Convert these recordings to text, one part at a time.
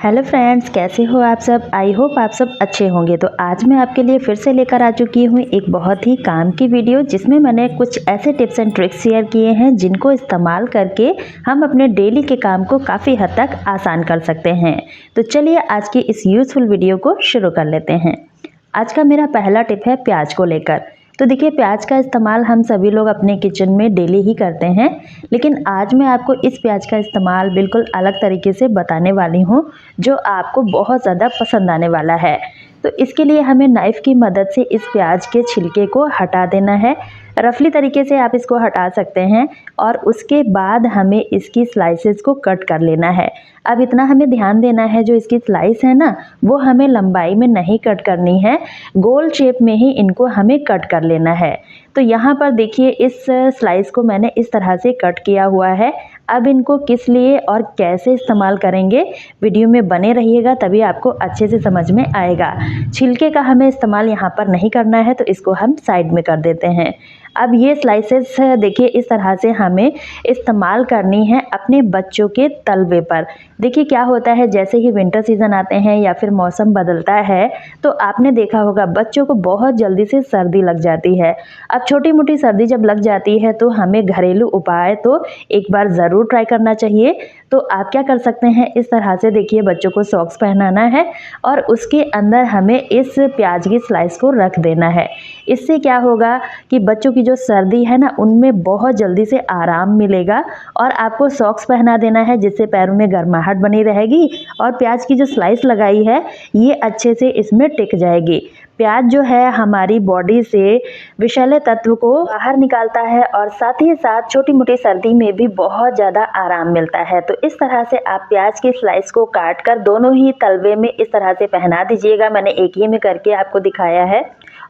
Hello friends, कैसे हो आप सब। आई होप आप सब अच्छे होंगे। तो आज मैं आपके लिए फिर से लेकर आ चुकी हूँ एक बहुत ही काम की वीडियो, जिसमें मैंने कुछ ऐसे टिप्स एंड ट्रिक्स शेयर किए हैं जिनको इस्तेमाल करके हम अपने डेली के काम को काफ़ी हद तक आसान कर सकते हैं। तो चलिए आज की इस यूज़फुल वीडियो को शुरू कर लेते हैं। आज का मेरा पहला टिप है प्याज को लेकर। तो देखिए, प्याज का इस्तेमाल हम सभी लोग अपने किचन में डेली ही करते हैं, लेकिन आज मैं आपको इस प्याज का इस्तेमाल बिल्कुल अलग तरीके से बताने वाली हूँ, जो आपको बहुत ज़्यादा पसंद आने वाला है। तो इसके लिए हमें नाइफ़ की मदद से इस प्याज के छिलके को हटा देना है। रफली तरीके से आप इसको हटा सकते हैं और उसके बाद हमें इसकी स्लाइसेस को कट कर लेना है। अब इतना हमें ध्यान देना है, जो इसकी स्लाइस है ना, वो हमें लंबाई में नहीं कट करनी है, गोल शेप में ही इनको हमें कट कर लेना है। तो यहाँ पर देखिए, इस स्लाइस को मैंने इस तरह से कट किया हुआ है। अब इनको किस लिए और कैसे इस्तेमाल करेंगे, वीडियो में बने रहिएगा, तभी आपको अच्छे से समझ में आएगा। छिलके का हमें इस्तेमाल यहाँ पर नहीं करना है, तो इसको हम साइड में कर देते हैं। अब ये स्लाइसेस देखिए इस तरह से हमें इस्तेमाल करनी है अपने बच्चों के तलवे पर। देखिए क्या होता है, जैसे ही विंटर सीज़न आते हैं या फिर मौसम बदलता है, तो आपने देखा होगा बच्चों को बहुत जल्दी से सर्दी लग जाती है। अब छोटी मोटी सर्दी जब लग जाती है तो हमें घरेलू उपाय तो एक बार ज़रूर ट्राई करना चाहिए। तो आप क्या कर सकते हैं, इस तरह से देखिए बच्चों को सॉक्स पहनाना है और उसके अंदर हमें इस प्याज की स्लाइस को रख देना है। इससे क्या होगा कि बच्चों की जो सर्दी है ना, उनमें बहुत जल्दी से आराम मिलेगा। और आपको सॉक्स पहना देना है, जिससे पैरों में गर्माहट बनी रहेगी और प्याज की जो स्लाइस लगाई है ये अच्छे से इसमें टिक जाएगी। प्याज जो है हमारी बॉडी से विषैले तत्व को बाहर निकालता है और साथ ही साथ छोटी मोटी सर्दी में भी बहुत ज़्यादा आराम मिलता है। तो इस तरह से आप प्याज की स्लाइस को काट कर दोनों ही तलवे में इस तरह से पहना दीजिएगा। मैंने एक ही में करके आपको दिखाया है।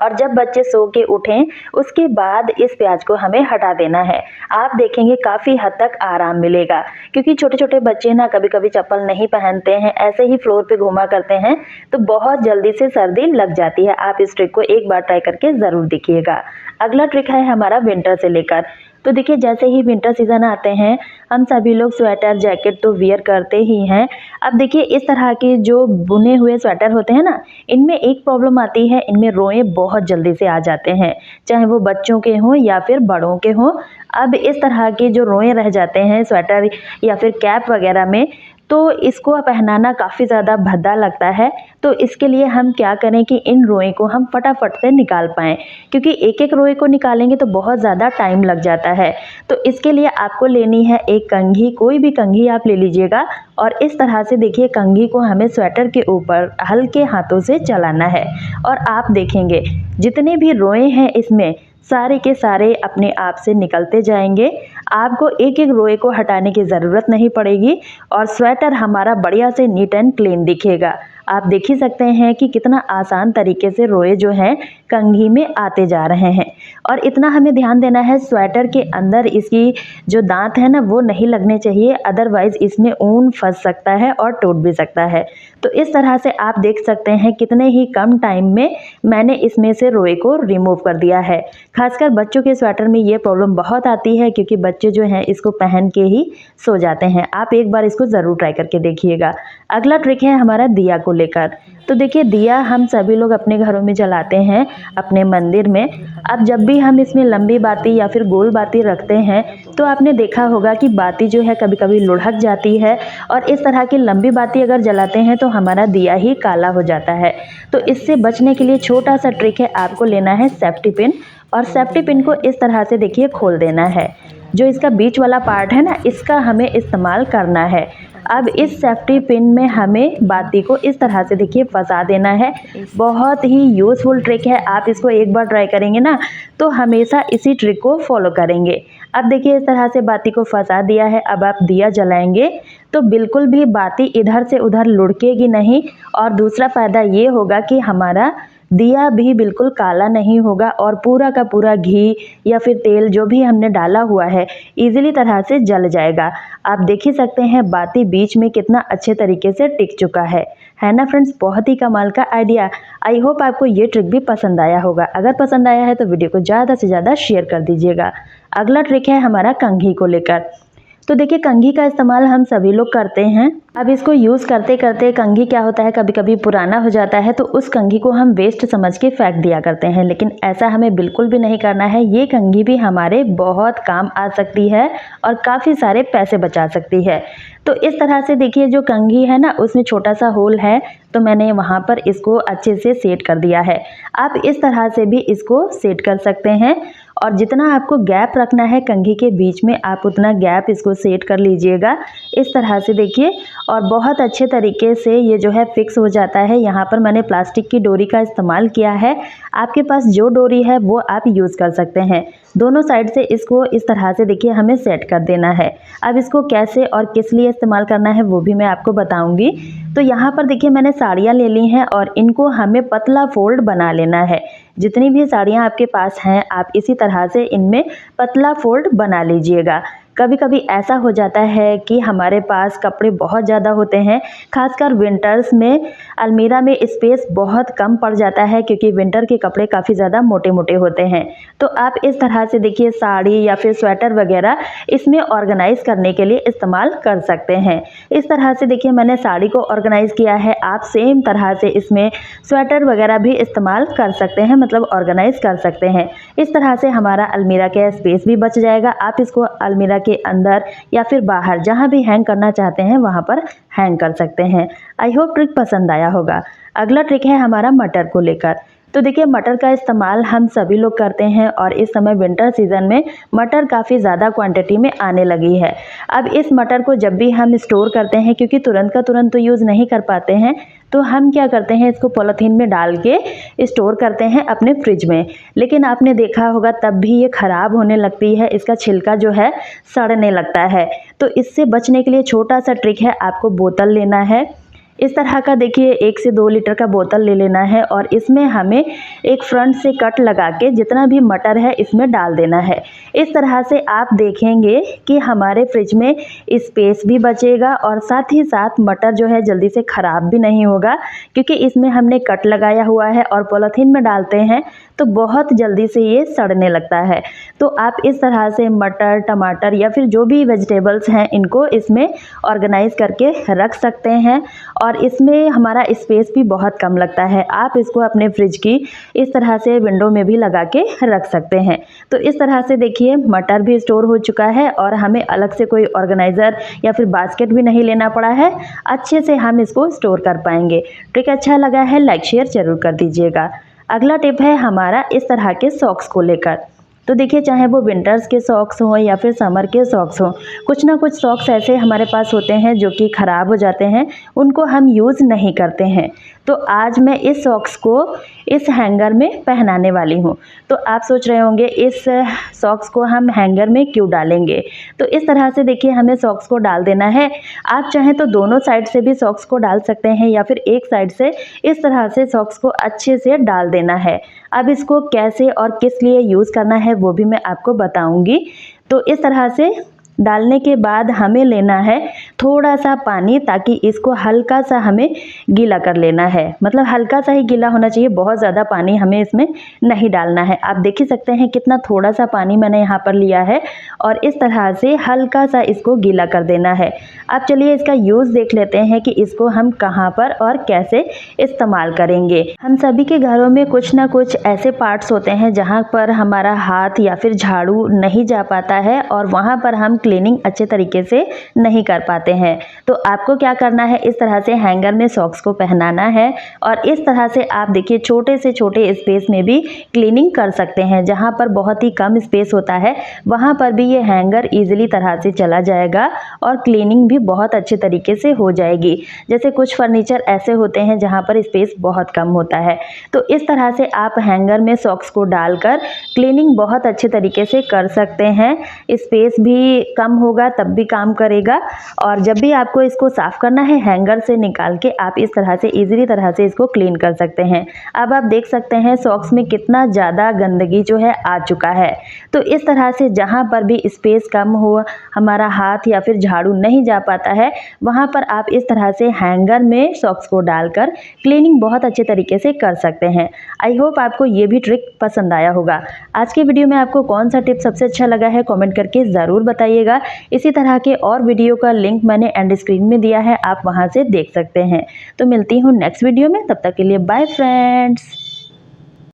और जब बच्चे सो के उठें, उसके बाद इस प्याज को हमें हटा देना है। आप देखेंगे काफ़ी हद तक आराम मिलेगा, क्योंकि छोटे छोटे बच्चे ना कभी कभी चप्पल नहीं पहनते हैं, ऐसे ही फ्लोर पे घूमा करते हैं, तो बहुत जल्दी से सर्दी लग जाती है। आप इस ट्रिक को एक बार ट्राई करके ज़रूर देखिएगा। अगला ट्रिक है हमारा विंटर से लेकर। तो देखिए, जैसे ही विंटर सीज़न आते हैं, हम सभी लोग स्वेटर जैकेट तो वियर करते ही हैं। अब देखिए, इस तरह के जो बुने हुए स्वेटर होते हैं ना, इनमें एक प्रॉब्लम आती है, इनमें रोएं बहुत जल्दी से आ जाते हैं, चाहे वो बच्चों के हों या फिर बड़ों के हों। अब इस तरह के जो रोएं रह जाते हैं स्वेटर या फिर कैप वगैरह में, तो इसको पहनाना काफ़ी ज़्यादा भद्दा लगता है। तो इसके लिए हम क्या करें कि इन रोएं को हम फटाफट से निकाल पाएँ, क्योंकि एक एक रोए को निकालेंगे तो बहुत ज़्यादा टाइम लग जाता है। तो इसके लिए आपको लेनी है एक कंघी, कोई भी कंघी आप ले लीजिएगा, और इस तरह से देखिए कंघी को हमें स्वेटर के ऊपर हल्के हाथों से चलाना है। और आप देखेंगे जितने भी रोए हैं इसमें सारे के सारे अपने आप से निकलते जाएंगे। आपको एक एक रोए को हटाने की ज़रूरत नहीं पड़ेगी और स्वेटर हमारा बढ़िया से नीट एंड क्लीन दिखेगा। आप देख ही सकते हैं कि कितना आसान तरीके से रोए जो हैं कंघी में आते जा रहे हैं। और इतना हमें ध्यान देना है, स्वेटर के अंदर इसकी जो दांत है ना, वो नहीं लगने चाहिए, अदरवाइज़ इसमें ऊन फंस सकता है और टूट भी सकता है। तो इस तरह से आप देख सकते हैं कितने ही कम टाइम में मैंने इसमें से रोए को रिमूव कर दिया है। खासकर बच्चों के स्वेटर में ये प्रॉब्लम बहुत आती है, क्योंकि बच्चे जो हैं इसको पहन के ही सो जाते हैं। आप एक बार इसको ज़रूर ट्राई करके देखिएगा। अगला ट्रिक है हमारा दिया को लेकर। तो देखिए, दिया हम सभी लोग अपने घरों में जलाते हैं, अपने मंदिर में। अब जब भी हम इसमें लंबी बाती या फिर गोल बाती रखते हैं, तो आपने देखा होगा कि बाती जो है कभी कभी लुढ़क जाती है, और इस तरह की लंबी बाती अगर जलाते हैं तो हमारा दिया ही काला हो जाता है। तो इससे बचने के लिए छोटा सा ट्रिक है, आपको लेना है सेफ्टी पिन, और सेफ्टी पिन को इस तरह से देखिए खोल देना है। जो इसका बीच वाला पार्ट है ना, इसका हमें इस्तेमाल करना है। अब इस सेफ्टी पिन में हमें बाती को इस तरह से देखिए फंसा देना है। बहुत ही यूज़फुल ट्रिक है, आप इसको एक बार ट्राई करेंगे ना तो हमेशा इसी ट्रिक को फॉलो करेंगे। अब देखिए, इस तरह से बाती को फंसा दिया है। अब आप दिया जलाएंगे तो बिल्कुल भी बाती इधर से उधर लुढ़केगी नहीं, और दूसरा फ़ायदा ये होगा कि हमारा दिया भी बिल्कुल काला नहीं होगा, और पूरा का पूरा घी या फिर तेल जो भी हमने डाला हुआ है इजीली तरह से जल जाएगा। आप देख ही सकते हैं बाती बीच में कितना अच्छे तरीके से टिक चुका है ना फ्रेंड्स। बहुत ही कमाल का आइडिया। आई होप आपको ये ट्रिक भी पसंद आया होगा। अगर पसंद आया है तो वीडियो को ज़्यादा से ज़्यादा शेयर कर दीजिएगा। अगला ट्रिक है हमारा कंघी को लेकर। तो देखिए, कंघी का इस्तेमाल हम सभी लोग करते हैं। अब इसको यूज़ करते करते कंघी क्या होता है, कभी कभी पुराना हो जाता है तो उस कंघी को हम वेस्ट समझ के फेंक दिया करते हैं, लेकिन ऐसा हमें बिल्कुल भी नहीं करना है। ये कंघी भी हमारे बहुत काम आ सकती है और काफ़ी सारे पैसे बचा सकती है। तो इस तरह से देखिए जो कंघी है ना, उसमें छोटा सा होल है, तो मैंने वहाँ पर इसको अच्छे से सेट कर दिया है। आप इस तरह से भी इसको सेट कर सकते हैं और जितना आपको गैप रखना है कंघी के बीच में, आप उतना गैप इसको सेट कर लीजिएगा इस तरह से देखिए। और बहुत अच्छे तरीके से ये जो है फिक्स हो जाता है। यहाँ पर मैंने प्लास्टिक की डोरी का इस्तेमाल किया है, आपके पास जो डोरी है वो आप यूज़ कर सकते हैं। दोनों साइड से इसको इस तरह से देखिए हमें सेट कर देना है। अब इसको कैसे और किस लिए इस्तेमाल करना है वो भी मैं आपको बताऊंगी। तो यहाँ पर देखिए मैंने साड़ियाँ ले ली हैं और इनको हमें पतला फोल्ड बना लेना है। जितनी भी साड़ियाँ आपके पास हैं आप इसी तरह से इनमें पतला फोल्ड बना लीजिएगा। कभी कभी ऐसा हो जाता है कि हमारे पास कपड़े बहुत ज़्यादा होते हैं, खासकर विंटर्स में अलमीरा में स्पेस बहुत कम पड़ जाता है क्योंकि विंटर के कपड़े काफ़ी ज़्यादा मोटे मोटे होते हैं। तो आप इस तरह से देखिए साड़ी या फिर स्वेटर वगैरह इसमें ऑर्गेनाइज करने के लिए इस्तेमाल कर सकते हैं। इस तरह से देखिए मैंने साड़ी को ऑर्गेनाइज किया है, आप सेम तरह से इसमें स्वेटर वगैरह भी इस्तेमाल कर सकते हैं, मतलब ऑर्गेनाइज कर सकते हैं। इस तरह से हमारा अलमीरा का स्पेस भी बच जाएगा। आप इसको अलमीरा के अंदर या फिर बाहर जहां भी हैंग करना चाहते हैं वहां पर हैंग कर सकते हैं। आई होप ट्रिक पसंद आया होगा। अगला ट्रिक है हमारा मटर को लेकर। तो देखिए मटर का इस्तेमाल हम सभी लोग करते हैं और इस समय विंटर सीजन में मटर काफ़ी ज़्यादा क्वांटिटी में आने लगी है। अब इस मटर को जब भी हम स्टोर करते हैं, क्योंकि तुरंत का तुरंत तो यूज़ नहीं कर पाते हैं, तो हम क्या करते हैं इसको पॉलीथीन में डाल के स्टोर करते हैं अपने फ्रिज में। लेकिन आपने देखा होगा तब भी ये ख़राब होने लगती है, इसका छिलका जो है सड़ने लगता है। तो इससे बचने के लिए छोटा सा ट्रिक है, आपको बोतल लेना है। इस तरह का देखिए 1 से 2 लीटर का बोतल ले लेना है और इसमें हमें एक फ्रंट से कट लगा के जितना भी मटर है इसमें डाल देना है। इस तरह से आप देखेंगे कि हमारे फ्रिज में स्पेस भी बचेगा और साथ ही साथ मटर जो है जल्दी से ख़राब भी नहीं होगा, क्योंकि इसमें हमने कट लगाया हुआ है और पॉलीथीन में डालते हैं तो बहुत जल्दी से ये सड़ने लगता है। तो आप इस तरह से मटर, टमाटर या फिर जो भी वेजिटेबल्स हैं इनको इसमें ऑर्गेनाइज करके रख सकते हैं और इसमें हमारा स्पेस भी बहुत कम लगता है। आप इसको अपने फ्रिज की इस तरह से विंडो में भी लगा के रख सकते हैं। तो इस तरह से देखिए मटर भी स्टोर हो चुका है और हमें अलग से कोई ऑर्गेनाइज़र या फिर बास्केट भी नहीं लेना पड़ा है, अच्छे से हम इसको स्टोर कर पाएंगे। ट्रिक अच्छा लगा है लाइक शेयर ज़रूर कर दीजिएगा। अगला टिप है हमारा इस तरह के सॉक्स को लेकर। तो देखिए चाहे वो विंटर्स के सॉक्स हों या फिर समर के सॉक्स हों, कुछ ना कुछ सॉक्स ऐसे हमारे पास होते हैं जो कि ख़राब हो जाते हैं, उनको हम यूज़ नहीं करते हैं। तो आज मैं इस सॉक्स को इस हैंगर में पहनाने वाली हूँ। तो आप सोच रहे होंगे इस सॉक्स को हम हैंगर में क्यों डालेंगे। तो इस तरह से देखिए हमें सॉक्स को डाल देना है। आप चाहें तो दोनों साइड से भी सॉक्स को डाल सकते हैं या फिर एक साइड से इस तरह से सॉक्स को अच्छे से डाल देना है। अब इसको कैसे और किस लिए यूज़ करना है वो भी मैं आपको बताऊंगी। तो इस तरह से डालने के बाद हमें लेना है थोड़ा सा पानी, ताकि इसको हल्का सा हमें गीला कर लेना है, मतलब हल्का सा ही गीला होना चाहिए, बहुत ज़्यादा पानी हमें इसमें नहीं डालना है। आप देख ही सकते हैं कितना थोड़ा सा पानी मैंने यहाँ पर लिया है और इस तरह से हल्का सा इसको गीला कर देना है। अब चलिए इसका यूज़ देख लेते हैं कि इसको हम कहाँ पर और कैसे इस्तेमाल करेंगे। हम सभी के घरों में कुछ ना कुछ ऐसे पार्ट्स होते हैं जहाँ पर हमारा हाथ या फिर झाड़ू नहीं जा पाता है और वहाँ पर हम क्लीनिंग अच्छे तरीके से नहीं कर पाते हैं। तो आपको क्या करना है, इस तरह से हैंगर में सॉक्स को पहनाना है और इस तरह से आप देखिए छोटे से छोटे स्पेस में भी क्लीनिंग कर सकते हैं। जहाँ पर बहुत ही कम स्पेस होता है वहाँ पर भी ये हैंगर ईजिली तरह से चला जाएगा और क्लीनिंग भी बहुत अच्छे तरीके से हो जाएगी। जैसे कुछ फर्नीचर ऐसे होते हैं जहाँ पर स्पेस बहुत कम होता है, तो इस तरह से आप हैंगर में सॉक्स को डालकर क्लीनिंग बहुत अच्छे तरीके से कर सकते हैं। स्पेस भी कम होगा तब भी काम करेगा और जब भी आपको इसको साफ़ करना है हैंगर से निकाल के आप इस तरह से ईजिली तरह से इसको क्लीन कर सकते हैं। अब आप देख सकते हैं सॉक्स में कितना ज़्यादा गंदगी जो है आ चुका है। तो इस तरह से जहाँ पर भी स्पेस कम हो, हमारा हाथ या फिर झाड़ू नहीं जा पाता है, वहाँ पर आप इस तरह से हैंगर में सॉक्स को डालकर क्लीनिंग बहुत अच्छे तरीके से कर सकते हैं। आई होप आपको ये भी ट्रिक पसंद आया होगा। आज के वीडियो में आपको कौन सा टिप सबसे अच्छा लगा है कमेंट करके ज़रूर बताइएगा। कीजिएगा। इसी तरह के और वीडियो का लिंक मैंने एंड स्क्रीन में दिया है, आप वहाँ से देख सकते हैं। तो मिलती हूँ नेक्स्ट वीडियो में, तब तक के लिए बाय फ्रेंड्स।